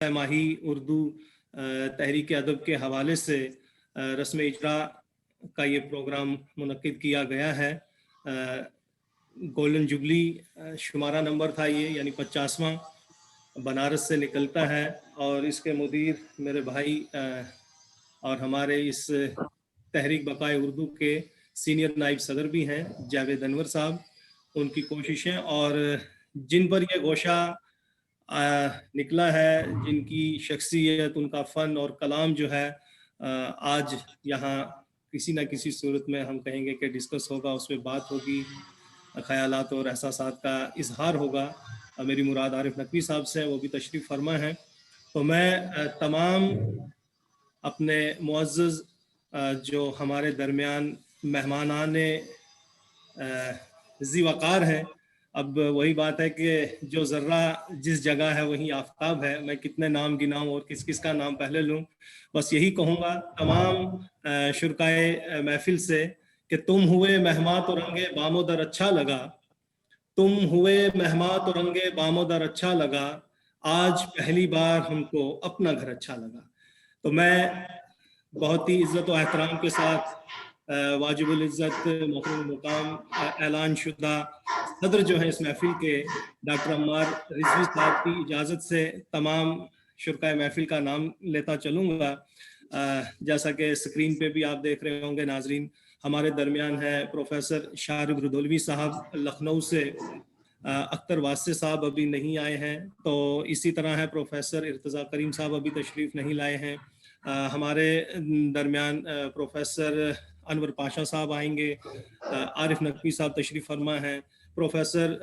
ماہی اردو تحریک ادب کے حوالے سے رسم اجرا کا یہ پروگرام منعقد کیا گیا ہے۔ گولڈن جوبلی شمارہ نمبر تھا یہ، یعنی 50واں بنارس سے نکلتا ہے، اور اس کے مدیر میرے بھائی اور ہمارے اس تحریک بقائے اردو کے سینئر نائب صدر بھی ہیں جاوید انور صاحب۔ ان کی کوششیں اور جن پر یہ گوشہ نکلا ہے، جن کی شخصیت، ان کا فن اور کلام جو ہے آج یہاں کسی نہ کسی صورت میں ہم کہیں گے کہ ڈسکس ہوگا، اس میں بات ہوگی، خیالات اور احساسات کا اظہار ہوگا۔ میری مراد عارف نقوی صاحب سے، وہ بھی تشریف فرما ہیں۔ تو میں تمام اپنے معزز جو ہمارے درمیان مہمانان ذی وقار ہیں، اب وہی بات ہے کہ جو ذرہ جس جگہ ہے وہیں آفتاب ہے، میں کتنے نام گناؤں اور کس کس کا نام پہلے لوں۔ بس یہی کہوں گا تمام شرکائے محفل سے کہ تم ہوئے مہماں تو رنگے بام و در اچھا لگا، تم ہوئے مہماں تو رنگے بام و در اچھا لگا، آج پہلی بار ہم کو اپنا گھر اچھا لگا۔ تو میں بہت ہی عزت و احترام کے ساتھ واجب العزت محترم المقام اعلان شدہ صدر جو ہیں اس محفل کے، ڈاکٹر عمار رضوی صاحب کی اجازت سے تمام شرکائے محفل کا نام لیتا چلوں گا۔ جیسا کہ اسکرین پہ بھی آپ دیکھ رہے ہوں گے ناظرین، ہمارے درمیان ہے پروفیسر شارد ردولوی صاحب لکھنؤ سے، اختر واسطے صاحب ابھی نہیں آئے ہیں، تو اسی طرح ہے پروفیسر ارتضیٰ کریم صاحب ابھی تشریف نہیں لائے ہیں۔ ہمارے درمیان پروفیسر انور پاشا صاحب آئیں گے، عارف نقوی صاحب تشریف فرما ہیں، پروفیسر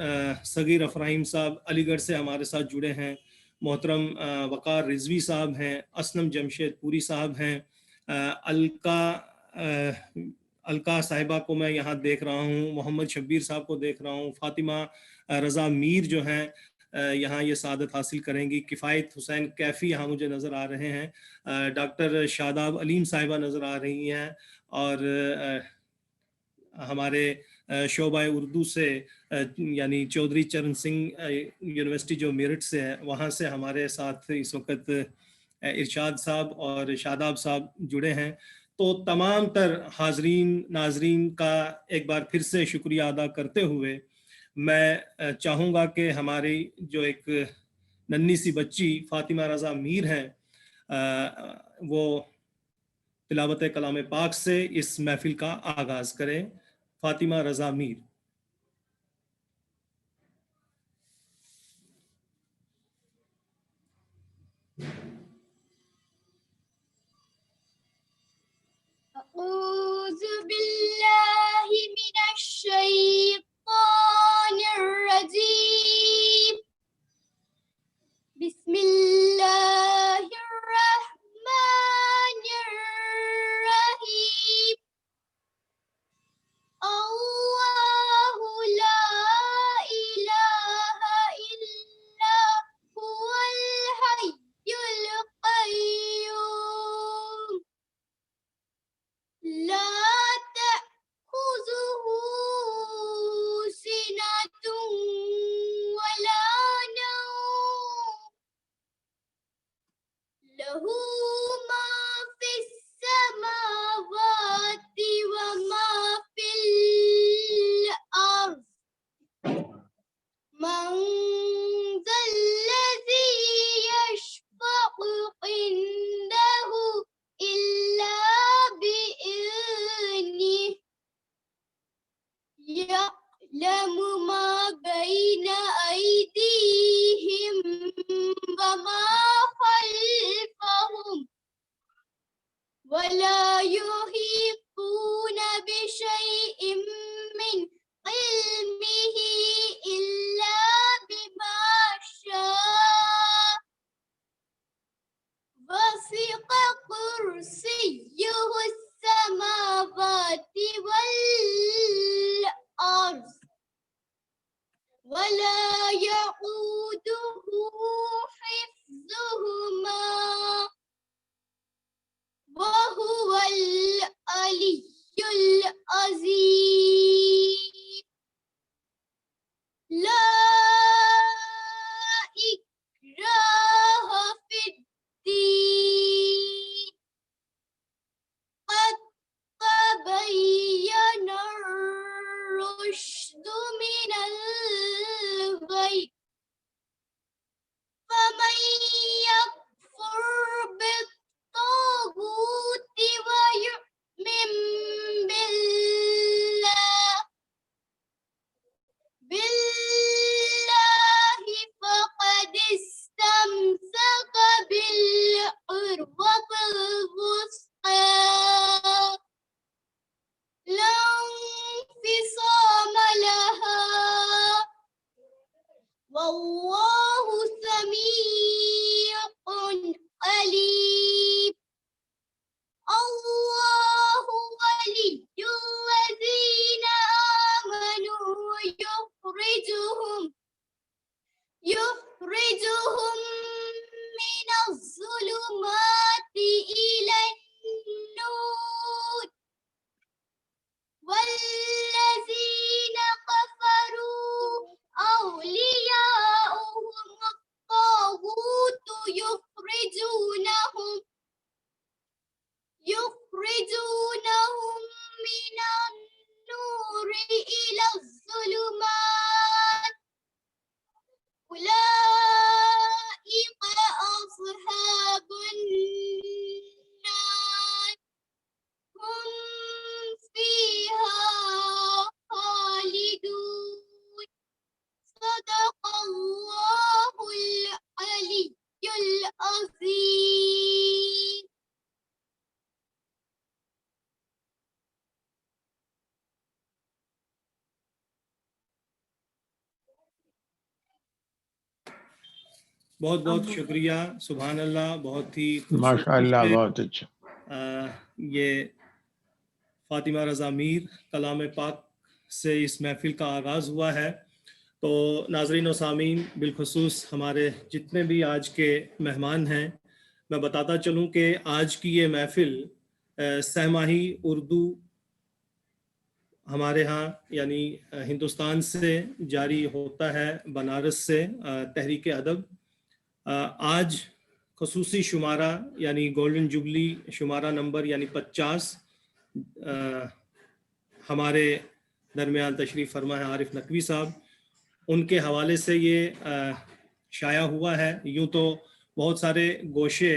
صغیر افراہیم صاحب علی گڑھ سے ہمارے ساتھ جڑے ہیں، محترم وقار رضوی صاحب ہیں، اسنم جمشید پوری صاحب ہیں، الکا صاحبہ کو میں یہاں دیکھ رہا ہوں، محمد شبیر صاحب کو دیکھ رہا ہوں، فاطمہ رضا میر جو ہیں یہاں یہ سعادت حاصل کریں گی، کفایت حسین کیفی یہاں مجھے نظر آ رہے ہیں، ڈاکٹر شاداب علیم صاحبہ نظر آ رہی ہیں، اور ہمارے شعبہ اردو سے یعنی چودھری چرن سنگھ یونیورسٹی جو میرٹھ سے ہے، وہاں سے ہمارے ساتھ اس وقت ارشاد صاحب اور شاداب صاحب جڑے ہیں۔ تو تمام تر حاضرین ناظرین کا ایک بار پھر سے شکریہ ادا کرتے ہوئے میں چاہوں گا کہ ہماری جو ایک ننھی سی بچی فاطمہ رضا میر ہیں، وہ تلاوت کلام پاک سے اس محفل کا آغاز کریں۔ فاطمہ رضا میر۔ اعوذ باللہ من الشیطان الرجیم، بسم اللہ الرحمن الرحیم، اللہ لا الہ الا هو الحی القیوم، لا تأخذه سنة ولا نوم، له ما في السماوات وما في الأرض، من ذا الذي يشفع عنده إلا بإذنه، يعلم ما بين أيديهم وما خلفهم، ولا يحيطون بشيء من علمه إلا بما شاء، وسع كرسيه السماوات والأرض، ولا يؤوده حفظهما، وهو العلي العظيم، لا إكراه في عظيم. بہت بہت شکریہ. سبحان اللہ. بہت ہی ماشاء اللہ، بہت اچھا. یہ فاطمہ رضا میر کلام پاک سے اس محفل کا آغاز ہوا ہے. تو ناظرین و سامعین، بالخصوص ہمارے جتنے بھی آج کے مہمان ہیں، میں بتاتا چلوں کہ آج کی یہ محفل سہ ماہی اردو ہمارے ہاں یعنی ہندوستان سے جاری ہوتا ہے، بنارس سے تحریک ادب. آج خصوصی شمارہ یعنی گولڈن جوبلی شمارہ نمبر یعنی 50 ہمارے درمیان تشریف فرما ہے عارف نقوی صاحب. ان کے حوالے سے یہ شائع ہوا ہے. یوں تو بہت سارے گوشے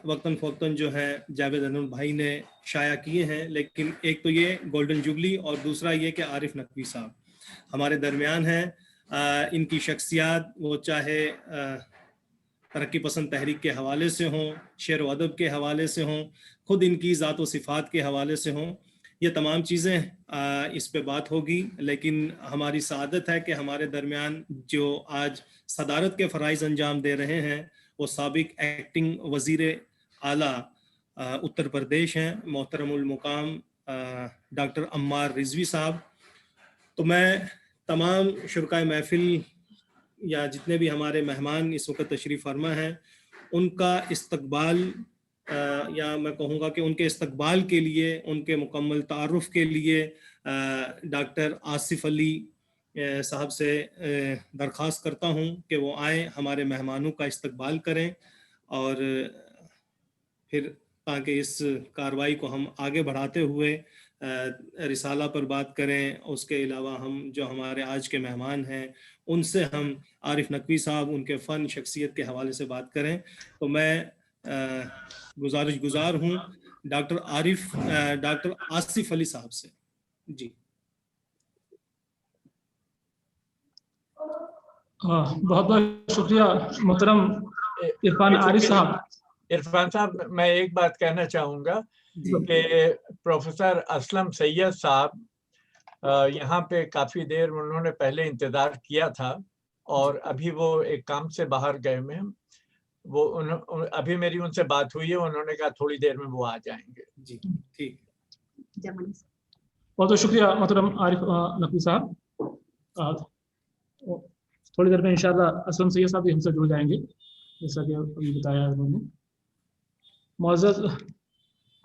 وقتاً فوقتاً جو ہیں جاوید انور بھائی نے شائع کیے ہیں، لیکن ایک تو یہ گولڈن جوبلی اور دوسرا یہ کہ عارف نقوی صاحب ہمارے درمیان ہیں. ان کی شخصیات وہ چاہے ترقی پسند تحریک کے حوالے سے ہوں، شعر و ادب کے حوالے سے ہوں، خود ان کی ذات و صفات کے حوالے سے ہوں، یہ تمام چیزیں اس پہ بات ہوگی. لیکن ہماری سعادت ہے کہ ہمارے درمیان جو آج صدارت کے فرائض انجام دے رہے ہیں وہ سابق ایکٹنگ وزیر اعلیٰ اتر پردیش ہیں، محترم المقام ڈاکٹر عمار رضوی صاحب. تو میں تمام شرکائے محفل یا جتنے بھی ہمارے مہمان اس وقت تشریف فرما ہیں ان کا استقبال یا میں کہوں گا کہ ان کے استقبال کے لیے، ان کے مکمل تعارف کے لیے ڈاکٹر آصف علی صاحب سے درخواست کرتا ہوں کہ وہ آئیں، ہمارے مہمانوں کا استقبال کریں، اور پھر تاکہ اس کارروائی کو ہم آگے بڑھاتے ہوئے رسالہ پر بات کریں. اس کے علاوہ ہم جو ہمارے آج کے مہمان ہیں ان سے ہم عارف نقوی صاحب ان کے فن شخصیت کے حوالے سے بات کریں. تو میں گزارش گزار ہوں ڈاکٹر آصف علی صاحب سے. جی بہت بہت شکریہ محترم عرفان عارف صاحب. عرفان صاحب، میں ایک بات کہنا چاہوں گا کہ پروفیسر اسلم سید صاحب یہاں پہ کافی دیر انہوں نے پہلے انتظار کیا تھا، اور ابھی وہ ایک کام سے باہر گئے میں، وہ ابھی میری ان سے بات ہوئی ہے، انہوں نے کہا تھوڑی دیر میں وہ آ جائیں گے. جی ٹھیک. بہت بہت شکریہ محترم عارف نقوی صاحب. تھوڑی دیر میں انشاءاللہ اسلم سید صاحب بھی ہم سے جڑ جائیں گے جیسا کہ ابھی بتایا انہوں نے. معزز،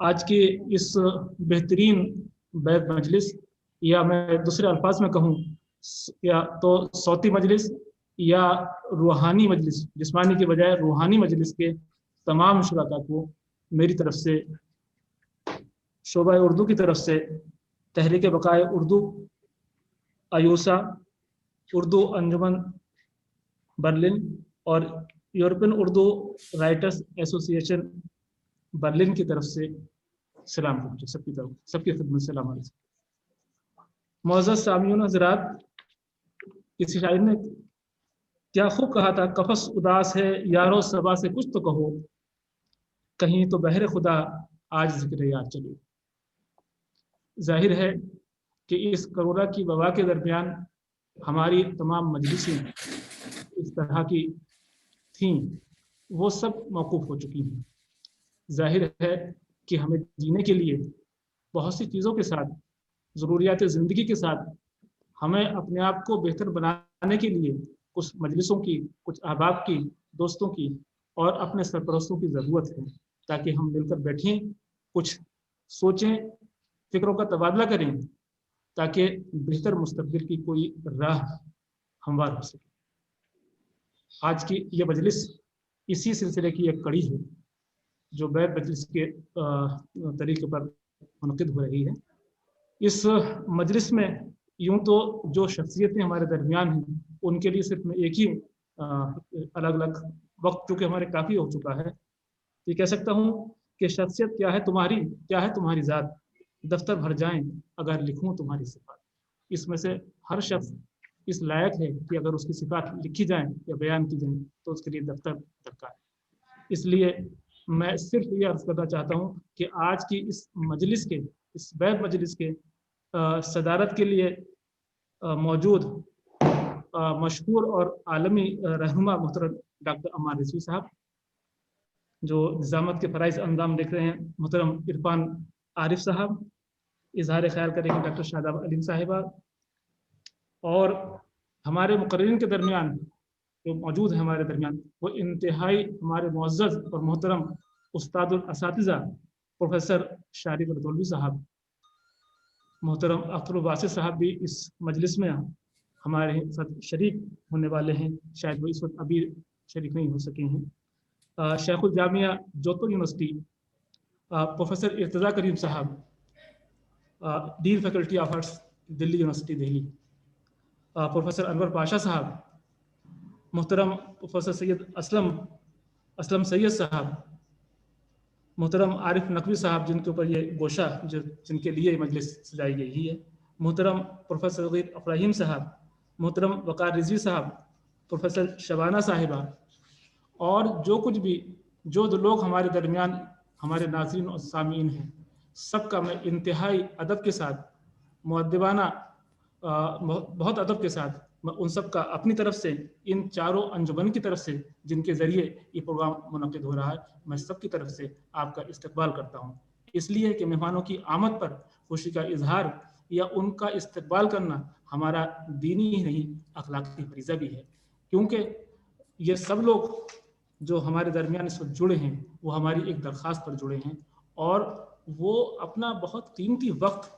آج کی اس بہترین بیت مجلس، یا میں دوسرے الفاظ میں کہوں یا تو صوتی مجلس یا روحانی مجلس، جسمانی کے بجائے روحانی مجلس کے تمام شرکاء کو میری طرف سے، شعبہ اردو کی طرف سے، تحریک بقائے اردو، ایوسا، اردو انجمن برلن اور یورپین اردو رائٹرز ایسوسی ایشن برلن کی طرف سے سلام پہنچے. سب کی خدمت سے سلام علیکم. معزز سامعین حضرات، کسی شاعر نے کیا خوب کہا تھا، قفس اداس ہے یارو صبا سے کچھ تو کہو، کہیں تو بہر خدا آج ذکر یار چلے. ظاہر ہے کہ اس کرونا کی وبا کے درمیان ہماری تمام مجلسیں اس طرح کی تھیں وہ سب موقوف ہو چکی ہیں. ظاہر ہے کہ ہمیں جینے کے لیے بہت سی چیزوں کے ساتھ، ضروریات زندگی کے ساتھ، ہمیں اپنے آپ کو بہتر بنانے کے لیے کچھ مجلسوں کی، کچھ احباب کی، دوستوں کی اور اپنے سرپرستوں کی ضرورت ہے، تاکہ ہم مل کر بیٹھیں، کچھ سوچیں، فکروں کا تبادلہ کریں، تاکہ بہتر مستقبل کی کوئی راہ ہموار ہو سکے. آج کی یہ مجلس اسی سلسلے کی ایک کڑی ہے جو بیت مجلس کے طریقے پر منعقد ہو رہی ہے. اس مجلس میں یوں تو جو شخصیتیں ہمارے درمیان ہیں ان کے لیے صرف میں ایک ہی الگ الگ وقت چونکہ ہمارے کافی ہو چکا ہے، یہ کہہ سکتا ہوں کہ شخصیت کیا ہے تمہاری، کیا ہے تمہاری ذات، دفتر بھر جائیں اگر لکھوں تمہاری صفات. اس میں سے ہر شخص اس لائق ہے کہ اگر اس کی صفات لکھی جائیں یا بیان کی جائیں تو اس کے لیے دفتر درکار ہے. اس لیے میں صرف یہ عرض کرنا چاہتا ہوں کہ آج کی اس مجلس کے، اس بیت مجلس کے صدارت کے لیے موجود مشہور اور عالمی رہنما محترم ڈاکٹر عمار رضوی صاحب، جو نظامت کے فرائض انجام دیکھ رہے ہیں محترم عرفان عارف صاحب، اظہار خیال کریں گے ڈاکٹر شاداب علیم صاحبہ، اور ہمارے مقررین کے درمیان جو موجود ہیں ہمارے درمیان وہ انتہائی ہمارے معزز اور محترم استاد الاساتذہ پروفیسر شارق الدولوی صاحب، محترم اختر الباسط صاحب بھی اس مجلس میں ہمارے ساتھ شریک ہونے والے ہیں، شاید وہ اس وقت ابھی شریک نہیں ہو سکے ہیں۔ شیخ الجامعہ جودھپور یونیورسٹی پروفیسر ارتضیٰ کریم صاحب، dean faculty of arts Delhi university Delhi, professor Anwar Pasha صاحب، محترم پروفیسر سید اسلم سید صاحب، محترم عارف نقوی صاحب جن کے اوپر یہ گوشہ جن کے لیے یہ مجلس سجائی گئی ہے، محترم پروفیسر غیر ابراہیم صاحب، محترم وقار رضوی صاحب، پروفیسر شبانہ صاحبہ، اور جو کچھ بھی جو لوگ ہمارے درمیان ہمارے ناظرین اور سامعین ہیں، سب کا میں انتہائی ادب کے ساتھ، مؤدبانہ بہت ادب کے ساتھ میں ان سب کا اپنی طرف سے، ان چاروں انجمن کی طرف سے جن کے ذریعے یہ پروگرام منعقد ہو رہا ہے، میں سب کی طرف سے آپ کا استقبال کرتا ہوں، اس لیے کہ مہمانوں کی آمد پر خوشی کا اظہار یا ان کا استقبال کرنا ہمارا دینی ہی نہیں اخلاقی فریضہ بھی ہے، کیونکہ یہ سب لوگ جو ہمارے درمیان اس وقت جڑے ہیں وہ ہماری ایک درخواست پر جڑے ہیں، اور وہ اپنا بہت قیمتی وقت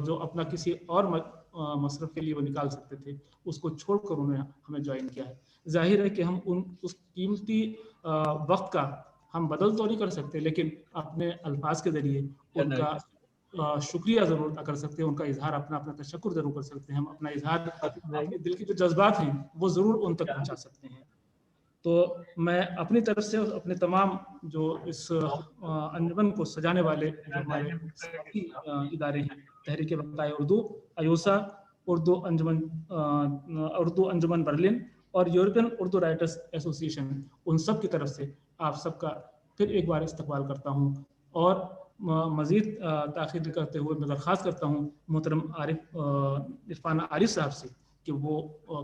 جو اپنا کسی اور مصرف کے لیے وہ نکال سکتے تھے، اس کو چھوڑ کر انہوں نے ہمیں جوائن کیا ہے۔ ظاہر ہے کہ ہم اس قیمتی وقت کا ہم بدل تو نہیں کر سکتے، لیکن اپنے الفاظ کے ذریعے ان کا شکریہ ضرور ادا کر سکتے ہیں، ان کا اظہار اپنا تشکر ضرور کر سکتے ہیں، ہم اپنا اظہار اپنے دل کے جو جذبات ہیں وہ ضرور ان تک پہنچا سکتے ہیں۔ تو میں اپنی طرف سے اپنے تمام جو اس انجمن کو سجانے والے جو ہمارے ساتھی ادارے ہیں، تحریک بقائے اردو، ایوسا، اردو انجمن برلن اور یورپین اردو رائٹرز ایسوسی ایشن، ان سب کی طرف سے آپ سب کا پھر ایک بار استقبال کرتا ہوں، اور مزید تاخیر کرتے ہوئے میں درخواست کرتا ہوں محترم عرفان عارف صاحب سے کہ وہ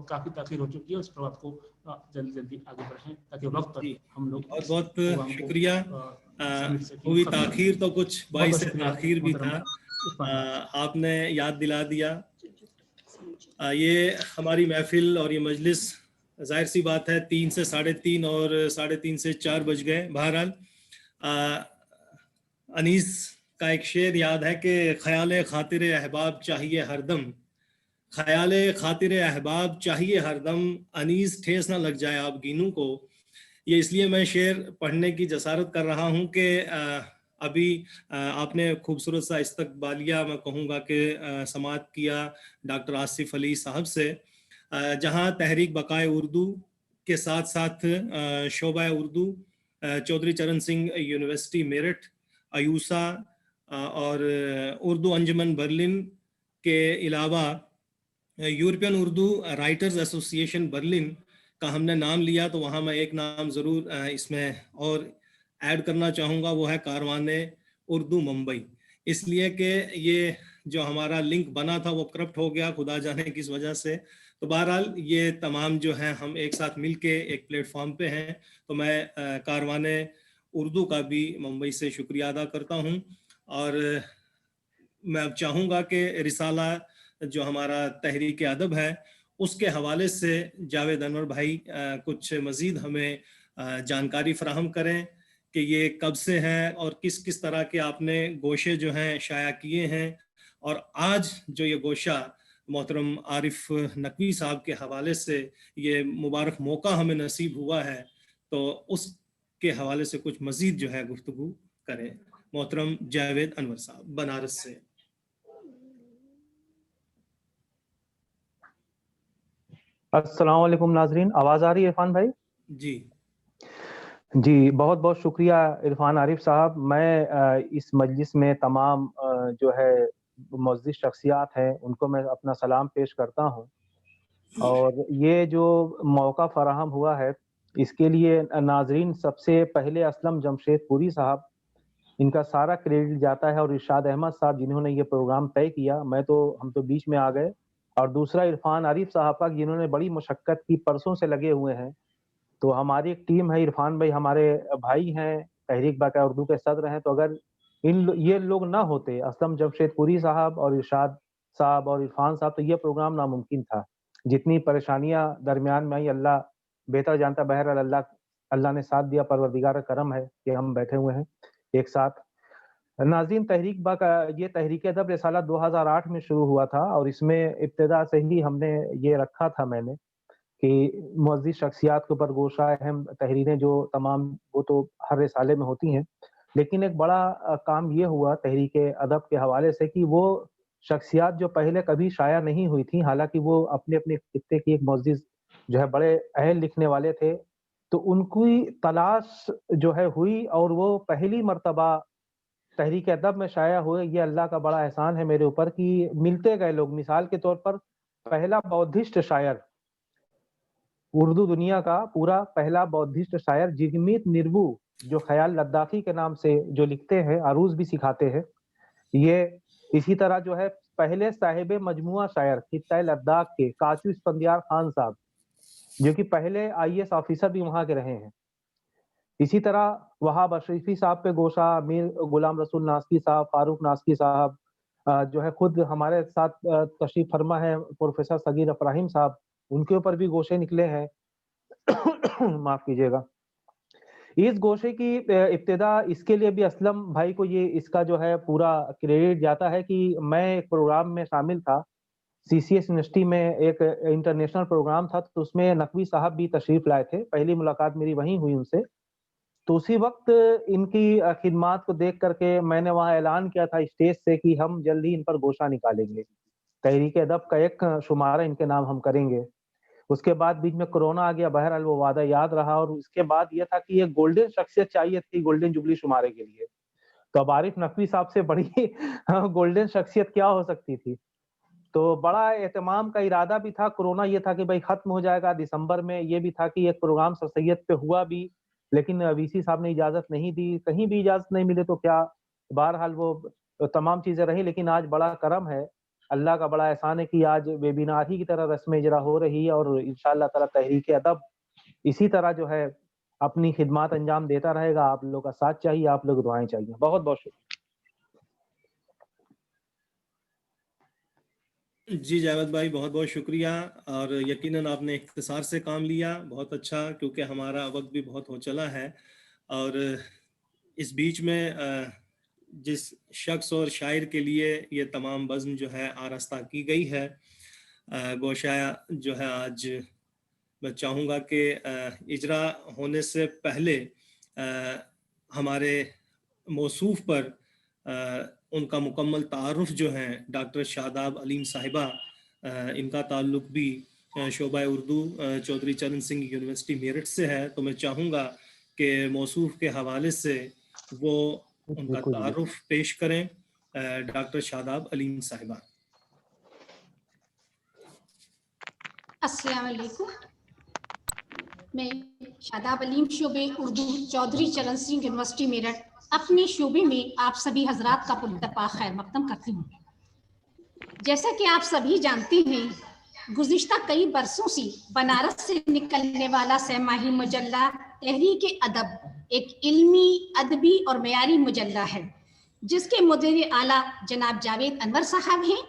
کافی تاخیر ہو چکی ہے، اس پر آپ کو جلدی آگے بڑھیں تاکہ وقت پر ہم لوگ بہت شکریہ۔ ہوئی تاخیر تو کچھ باعث تاخیر بھی تھا، آپ نے یاد دلا دیا۔ یہ ہماری محفل اور یہ مجلس ظاہر سی بات ہے 3 سے 3:30 اور 3:30 سے 4 بج گئے۔ بہرحال انیس کا ایک شعر یاد ہے کہ خیال خاطر احباب چاہیے ہر دم، خیال خاطر احباب چاہیے ہر دم، انیس ٹھیس نہ لگ جائے آپ گینوں کو۔ یہ اس لیے میں شعر پڑھنے کی جسارت کر رہا ہوں کہ ابھی آپ نے خوبصورت سا استقبالیہ میں کہوں گا کہ سماعت کیا ڈاکٹر آصف علی صاحب سے، جہاں تحریک بقائے اردو کے ساتھ ساتھ شعبہ اردو، چودھری چرن سنگھ یونیورسٹی میرٹھ، ایوسا اور اردو انجمن برلن کے علاوہ یورپین اردو رائٹرز ایسوسی ایشن برلن کا ہم نے نام لیا، تو وہاں میں ایک نام ضرور اس میں اور ایڈ کرنا چاہوں گا، وہ ہے کاروان اردو ممبئی، اس لیے کہ یہ جو ہمارا لنک بنا تھا وہ کرپٹ ہو گیا خدا جانے کس وجہ سے۔ تو بہرحال یہ تمام جو ہیں ہم ایک ساتھ مل کے ایک پلیٹ فارم پہ ہیں، تو میں کاروان اردو کا بھی ممبئی سے شکریہ ادا کرتا ہوں، اور میں اب چاہوں گا کہ رسالہ جو ہمارا تحریک ادب ہے اس کے حوالے سے جاوید انور بھائی کچھ مزید ہمیں جانکاری فراہم کریں کہ یہ کب سے ہے اور کس کس طرح کے آپ نے گوشے جو ہیں شائع کیے ہیں، اور آج جو یہ گوشہ محترم عارف نقوی صاحب کے حوالے سے یہ مبارک موقع ہمیں نصیب ہوا ہے، تو اس کے حوالے سے کچھ مزید جو ہے گفتگو کریں۔ محترم جاوید انور صاحب بنارس سے۔ السلام علیکم ناظرین، آواز آ رہی ہے عرفان بھائی؟ جی بہت بہت شکریہ عرفان عارف صاحب۔ میں اس مجلس میں تمام جو ہے معزز شخصیات ہیں ان کو میں اپنا سلام پیش کرتا ہوں، اور یہ جو موقع فراہم ہوا ہے اس کے لیے ناظرین سب سے پہلے اسلم جمشید پوری صاحب، ان کا سارا کریڈٹ جاتا ہے، اور ارشاد احمد صاحب جنہوں نے یہ پروگرام طے کیا، ہم تو بیچ میں آ گئے، اور دوسرا عرفان عارف صاحب کا جنہوں نے بڑی مشقت کی، پرسوں سے لگے ہوئے ہیں. تو ہماری ایک ٹیم ہے، عرفان بھائی ہمارے بھائی ہیں، تحریک باقاعدہ اردو کے صدر ہیں، تو اگر یہ لوگ نہ ہوتے، اسلم جمشید پوری صاحب اور ارشاد صاحب اور عرفان صاحب، تو یہ پروگرام ناممکن تھا. جتنی پریشانیاں درمیان میں آئی اللہ بہتر جانتا. بہرحال اللہ نے ساتھ دیا، پروردگار کا کرم ہے کہ ہم بیٹھے ہوئے ہیں ایک ساتھ. ناظرین، یہ تحریک ادب رسالہ 2008 میں شروع ہوا تھا، اور اس میں ابتدا سے ہی ہم نے یہ رکھا تھا میں نے کہ معزز شخصیات کے اوپر گوشہ اہم تحریریں جو تمام وہ تو ہر رسالے میں ہوتی ہیں، لیکن ایک بڑا کام یہ ہوا تحریک ادب کے حوالے سے کہ وہ شخصیات جو پہلے کبھی شائع نہیں ہوئی تھیں، حالانکہ وہ اپنے اپنے خطے کی ایک معزز جو ہے بڑے اہل لکھنے والے تھے، تو ان کی تلاش جو ہے ہوئی، اور وہ پہلی مرتبہ تحریک ادب میں شائع ہوئے. یہ اللہ کا بڑا احسان ہے میرے اوپر کہ ملتے گئے لوگ. مثال کے طور پر پہلا بودھسٹ شاعر اردو دنیا کا، پورا پہلا بودھسٹ شاعر جگمیت نربو، جو خیال لداخی کے نام سے جو لکھتے ہیں، عروض بھی سکھاتے ہیں. یہ اسی طرح جو ہے پہلے صاحب مجموعہ شاعر خطہ لداخ کے کاشو اسفندیار خان صاحب، جو کہ پہلے IAS آفیسر بھی وہاں کے رہے ہیں. اسی طرح وہاب اشرفی صاحب پہ گوشہ امیر غلام رسول ناسکی صاحب، فاروق ناسکی صاحب جو ہے خود ہمارے ساتھ تشریف فرما ہے، پروفیسر صغیر ابراہیم صاحب، ان کے اوپر بھی گوشے نکلے ہیں. معاف کیجیے گا. اس گوشے کی ابتدا اس کے لیے بھی اسلم بھائی کو اس کا جو ہے پورا کریڈٹ جاتا ہے کہ میں ایک پروگرام میں شامل تھا CCS یونیورسٹی میں، ایک انٹرنیشنل پروگرام تھا، تو اس میں نقوی صاحب بھی تشریف لائے تھے. پہلی ملاقات میری وہیں ہوئی ان سے. تو اسی وقت ان کی خدمات کو دیکھ کر کے میں نے وہاں اعلان کیا تھا اسٹیج سے کہ ہم جلد ہی ان پر گوشہ نکالیں گے، تحریک ادب کا ایک شمارہ ان کے نام ہم کریں گے. اس کے بعد بیچ میں کورونا آ گیا، بہرحال وہ وعدہ یاد رہا. اور اس کے بعد یہ تھا کہ یہ گولڈن شخصیت چاہیے تھی گولڈن جبلی شمارے کے لیے. تو اب عارف نقوی صاحب سے بڑی گولڈن شخصیت کیا ہو سکتی تھی. تو بڑا اہتمام کا ارادہ بھی تھا. کورونا یہ تھا کہ بھائی ختم ہو جائے گا دسمبر میں. یہ بھی تھا کہ ایک پروگرام سر سید پہ ہوا بھی، لیکن VC صاحب نے اجازت نہیں دی. کہیں بھی اجازت نہیں ملے تو کیا، بہرحال وہ تمام چیزیں رہی. لیکن آج بڑا کرم ہے، اللہ کا بڑا احسان ہے کہ آج ویبینار ہی کی طرح رسم اجرا ہو رہی ہے، اور انشاءاللہ تعالی تحریک ادب اسی طرح جو ہے اپنی خدمات انجام دیتا رہے گا. آپ لوگ کا ساتھ چاہیے، آپ لوگ دعائیں چاہیے. بہت بہت شکریہ. جی جاوید بھائی، بہت بہت شکریہ. اور یقیناً آپ نے اختصار سے کام لیا، بہت اچھا، کیونکہ ہمارا وقت بھی بہت ہو چلا ہے. اور اس بیچ میں جس شخص اور شاعر کے لیے یہ تمام بزم جو ہے آراستہ کی گئی ہے، گوشہ جو ہے آج میں چاہوں گا کہ اجرا ہونے سے پہلے ہمارے موصوف پر ان کا مکمل تعارف جو ہے ڈاکٹر شاداب علیم صاحبہ، ان کا تعلق بھی شعبہ اردو چودھری چرن سنگھ یونیورسٹی میرٹھ سے ہے. تو میں چاہوں گا کہ موصوف کے حوالے سے وہ ان کا تعارف پیش کریں. ڈاکٹر شاداب علیم صاحبہ. السلام علیکم. میں شاداب علیم شعبے اردو چودھری چرن سنگھ یونیورسٹی میرٹھ اپنے شعبے میں آپ سبھی حضرات کا پراتفاق خیر مقدم کرتی ہوں. جیسا کہ آپ سبھی جانتے ہیں، گزشتہ کئی برسوں سے بنارس سے نکلنے والا سہ ماہی مجلہ تحریک ادب ایک علمی، ادبی اور معیاری مجلہ ہے، جس کے مدیر اعلیٰ جناب جاوید انور صاحب ہیں.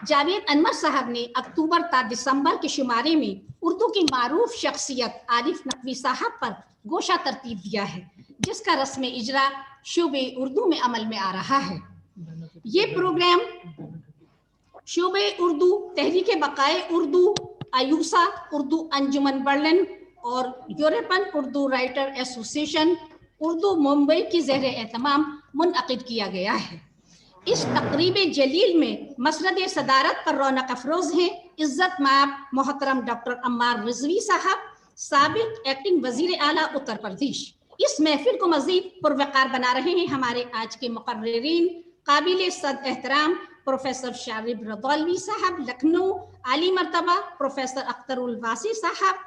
جاوید انور صاحب نے اکتوبر تا دسمبر کے شمارے میں اردو کی معروف شخصیت عارف نقوی صاحب پر گوشہ ترتیب دیا ہے، جس کا رسم اجرا شعبے اردو میں عمل میں آ رہا ہے. یہ پروگرام شعبے اردو، تحریک بقائے اردو، ایوسا، اردو انجمن برلن اور یورپن اردو رائٹر ایسوسی ایشن اردو ممبئی کی زیر اہتمام منعقد کیا گیا ہے. اس تقریب جلیل میں مسرد صدارت پر رونق افروز ہیں عزت مآب محترم ڈاکٹر عمار رضوی صاحب، سابق ایکٹنگ وزیر اعلیٰ اتر پردیش. اس محفل کو مزید پروقار بنا رہے ہیں ہمارے آج کے مقررین، قابل صد احترام پروفیسر شارب رضوی صاحب لکھنؤ، عالی مرتبہ پروفیسر اختر الواسی صاحب